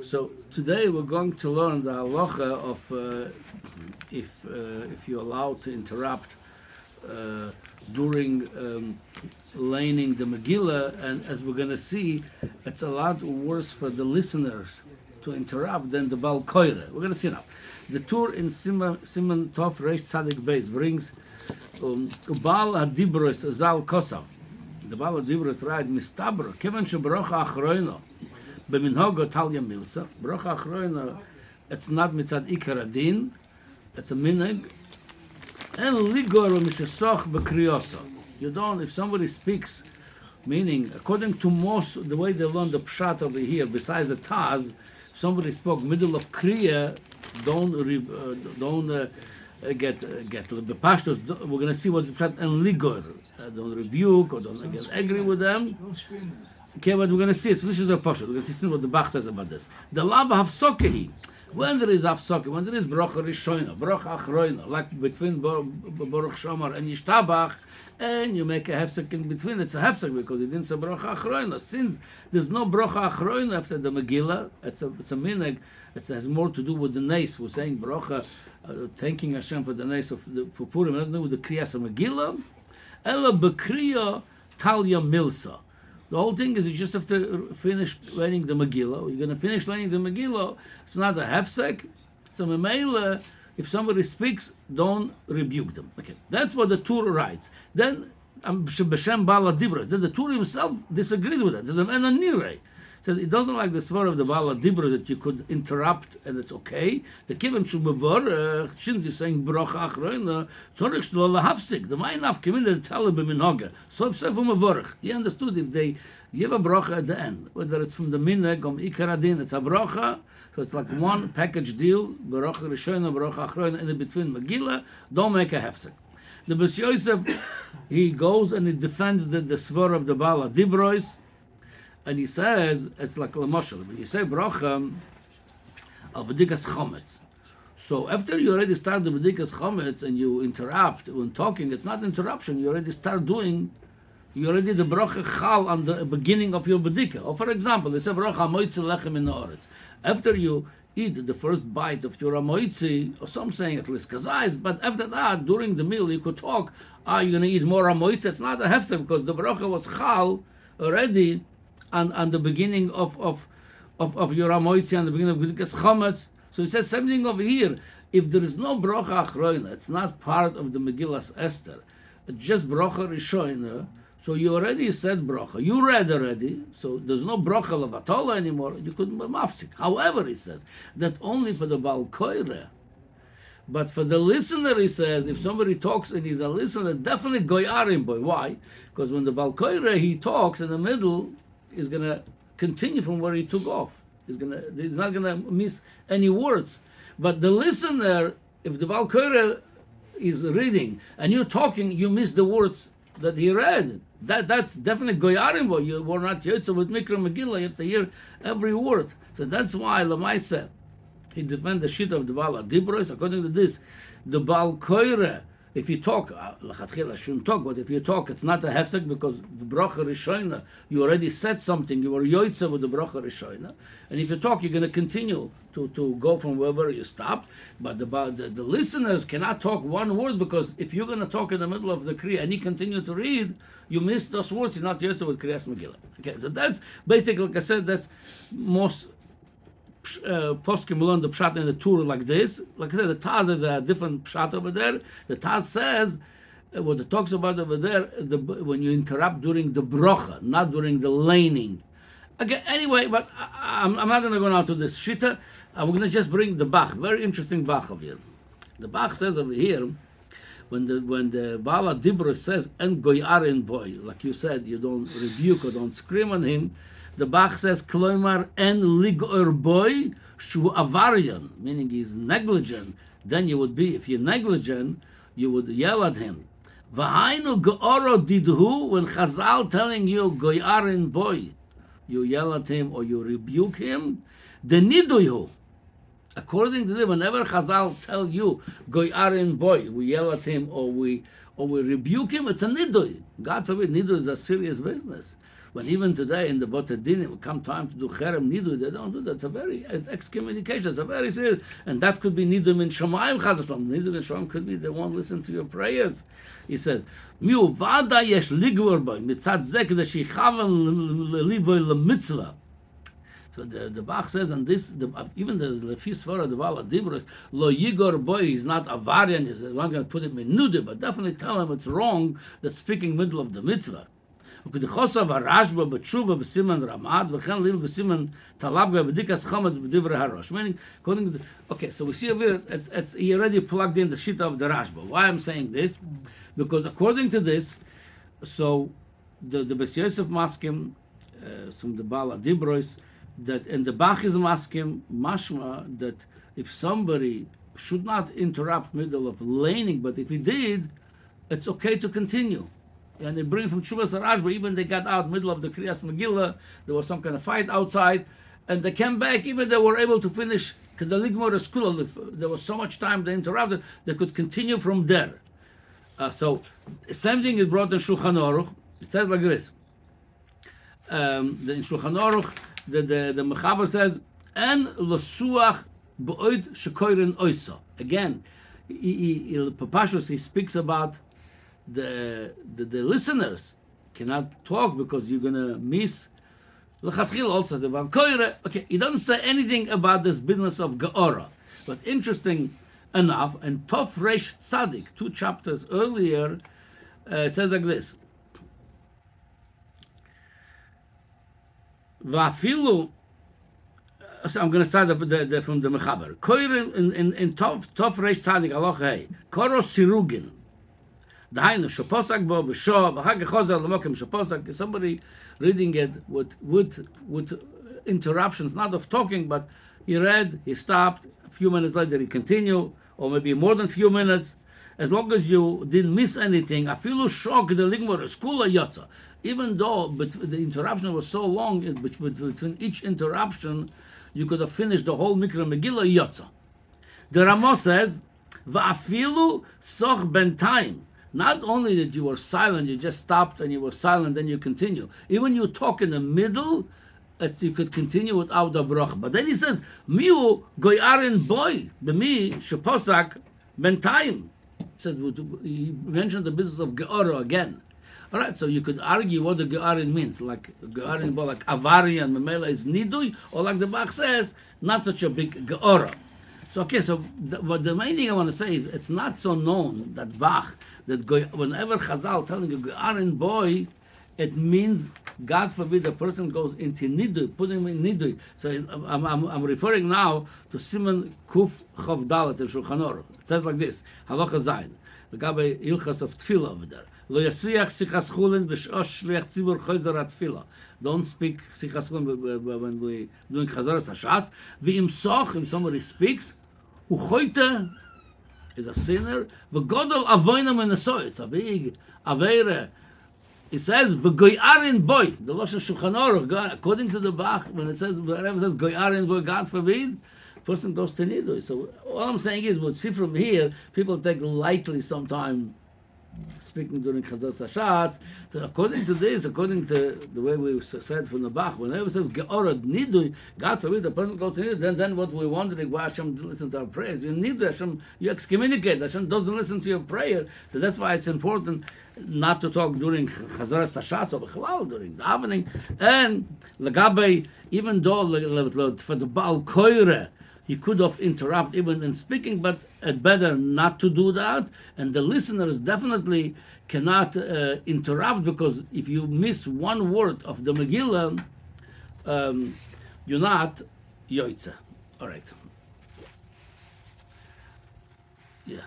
So today we're going to learn the halacha of if you're allowed to interrupt during laning the Megillah, and as we're going to see, it's a lot worse for the listeners to interrupt than the Baal Kore. We're going to see now. The tour in Simon Tov Reish Tzadik Beis brings Baal Hadibros Zal Kosav. The Baal Hadibros writes, Mistabra, Kevan Shebrocha Achroino, Beminhogo Talya Milsa. Brocha Achroino, it's not mitzad Ikar Adin, it's a minhag. And Ligor Mishasoch Bekrioso. You don't, if somebody speaks, meaning, according to most, the way they learn the pshat over here, besides the Taz, if somebody spoke middle of kriya, don't get the pashtos. We're going to see what's the pshat and ligor. Don't rebuke or don't get angry with them. Don't scream. Okay, but we're going to see it's lishus or pashtos. We're going to see what the Bach says about this. The lava hafsokehi. When there is hafsokehi, when there is brocha rishoina, brocha achroina, like between Baruch Shomar and Yishtabach, and you make a hefsek in between, it's a hefsek because you didn't say brocha achroina. Since there's no brocha achroina after the Megillah, it's a minhag. It has more to do with the nes. We're saying brocha, thanking Hashem for the nes for Purim, nothing to do with the krias of Megillah. Ela bekriya talya milsa. The whole thing is you just have to finish learning the Megillah. You're going to finish learning the Megillah. It's not a hefsek. It's a memela. If somebody speaks, don't rebuke them. Okay, that's what the Tur writes. Then B'Shem Baal Dibra. Then the Tur himself disagrees with that. There's an enanirei. Says it doesn't like the svar of the Baal Dibra that you could interrupt and it's okay. The kiven shubavor shouldn't be saying brocha achroina tzorich shlo lahafsik. The ma'inav kimin the tell b'minhaga. So umavorach. He understood if they give a brocha at the end, whether it's from the minhag or ikar adin, it's a brocha. So it's like one package deal. Brocha rishona, brocha achroina in between Megillah. Don't make a hefsek. The Bes Yosef, he goes and he defends the svar of the Baal Dibros. And he says, it's like Lamoshel. When you say bracha, al b'dikas chometz. So after you already start the b'dikas chometz and you interrupt when talking, it's not interruption. You already start doing, you already the bracha chal on the beginning of your b'dika. Or for example, they say bracha hamoitzi lechem in the oretz. After you eat the first bite of your hamoitzi, or some saying at least kazais, but after that, during the meal, you could talk, you're going to eat more hamoitzi. It's not a hefsek because the bracha was chal already on the beginning of your Hamoitzi, and the beginning of B'dikas Chometz. So he says something over here. If there is no brocha achroina, it's not part of the Megillas Esther. It's just brocha rishoina. So you already said brocha. You read already. So there's no brocha levatola anymore. You couldn't be mafsik. However, he says that only for the Baal Kore. But for the listener, he says, if somebody talks and he's a listener, definitely goyarim boy. Why? Because when the Baal Kore, he talks in the middle, is going to continue from where he took off. He's not going to miss any words. But the listener, if the Baal Kore is reading and you're talking, you miss the words that he read. That's definitely goyarim. You were not yotze with Mikra Megillah. You have to hear every word. So that's why Lamaisa, he defends the shit of the Baal Dibros. According to this, the Baal Kore, if you talk, lachatchila shouldn't talk, but if you talk, it's not a hefsek because the bracha rishoina, you already said something, you were yoitza with the bracha rishoina, and if you talk, you're going to continue to go from wherever you stopped, but the listeners cannot talk one word because if you're going to talk in the middle of the kriya and you continue to read, you miss those words, you're not yoitza with kriyas Megillah. Okay, so that's basically, like I said, that's most poskim learn the pshat in the tour like this. Like I said, the Taz is a different pshat over there. The Taz says, what it talks about over there, when you interrupt during the brocha, not during the laning. Okay, anyway, but I'm not going to go now to this shita. We're going to just bring the Bach, very interesting Bach over here. The Bach says over here, when the Baal Dibra says, en goyarin boy, like you said, you don't rebuke or don't scream on him, the Bach says, Kloimar en ligor boy shu avarian, meaning he's negligent. Then you would be, if you're negligent, you would yell at him. V'hainu ge'oro didhu, when Chazal telling you goyarin boy, you yell at him or you rebuke him, the nidoyu. According to them, whenever Chazal tell you goyarin boy, we yell at him or we rebuke him, it's a nidoy. God forbid, nidoy is a serious business. When even today in the Botadinim, it come time to do Cherem Nidui, they don't do that. It's a very excommunication. It's a very serious, and that could be Nidui in Shamayim Chazashlam. Nidui in Shamayim could be they won't listen to your prayers. He says, Miu Vada Yesh Ligor Boy, Mitzad Zek, the Shichavan Liboy Lemitzvah. So the Bach says, and this, even the Lefi Svara, the Baal Dibros, Lo Yigor Boy, he's not a variant, he's not going to put him in Nude, but definitely tell him it's wrong that speaking middle of the mitzvah. וכדחוסה ורשבא בתשובה בסימן רמד וכן ליל בסימן תלבגה בדיקס חמץ בדברי הראש. Meaning, according to okay, so we see over he already plugged in the sheet of the Rashba. Why I'm saying this? Because according to this, so the Bes Yosef Maskim, from the Baal Dibros, that in the Bach is Maskim, mashma, that if somebody should not interrupt middle of laning, but if he did, it's okay to continue. And they bring from Chuvas Rashba, even they got out middle of the krias hamgila, there was some kind of fight outside, and they came back, even they were able to finish, because the Ligmor school, there was so much time they interrupted, they could continue from there. So, same thing is brought in Shulchan Aruch. It says like this. In Shulchan Aruch, the Mechaber says, En losuach b'oid shekoirin oisa. Again, he speaks about the listeners cannot talk because you're gonna miss l'chatchil also the Baal Kore. Okay, he doesn't say anything about this business of Geora, but interesting enough, and Tov Reish Tzadik, 2 chapters earlier, it says like this: Va'afilu. So I'm going to start from the Mechaber. Kore in Tov Reish Tzadik Aloch Hey Koro Sirugin. Somebody reading it with interruptions, not of talking, but he read, he stopped, a few minutes later he continued, or maybe more than a few minutes. As long as you didn't miss anything, I feel shocked the Ligmor school yotza. Even though the interruption was so long, between each interruption, you could have finished the whole Mikra Megillah yotza. The Rama says, Va'afilu soch ben time. Not only that you were silent, you just stopped and you were silent, then you continue. Even you talk in the middle, you could continue without the bracha. But then he says, Miu goyarin boy, b'mi sheposak ben time. He mentioned the business of Geora again. All right, so you could argue what the Georin means, like Georin, like Avari and Memela is Nidui, or like the Bach says, not such a big Geora. So okay, but the main thing I want to say is it's not so known that Bach, that whenever Chazal telling a Georin boy, it means, God forbid, a person goes into Nidui, putting him in Nidui. So I'm referring now to Simon Kuf Chav Dalet in Shulchan Aruch. It says like this: Halacha Zayin, the Gabe Ilchas of Tefillah over there. Lo yasiach sichas chulin b'shosh shliach tzibur choyzer tefillah. Don't speak sichas chulin when we doing chazaras hashatz. V'im soch, if somebody speaks, uchoyte is a sinner. V'godol avoinam in the it's a big aveire. It says v'goyarin boy. The Lashon Shulchan Aruch, according to the Bach, when it says wherever it says goyarin boy, God forbid, person goes to nidui. So all I'm saying is, we'll see from here, people take lightly sometimes speaking during Chazos Hashatz. So according to this, according to the way we said from the Bach, whenever it says Georah Nidui, God forbid the person goes to Nidui, then what we're wondering, why Hashem doesn't listen to our prayers. You need Hashem, you excommunicate, Hashem doesn't listen to your prayer. So that's why it's important not to talk during Chazos Hashatz or Bechlal, during davening. And Lagabe, even though for the Baal Kore, he could have interrupted even in speaking, but it's better not to do that. And the listeners definitely cannot interrupt, because if you miss one word of the Megillah, you're not yoitza. All right. Yeah.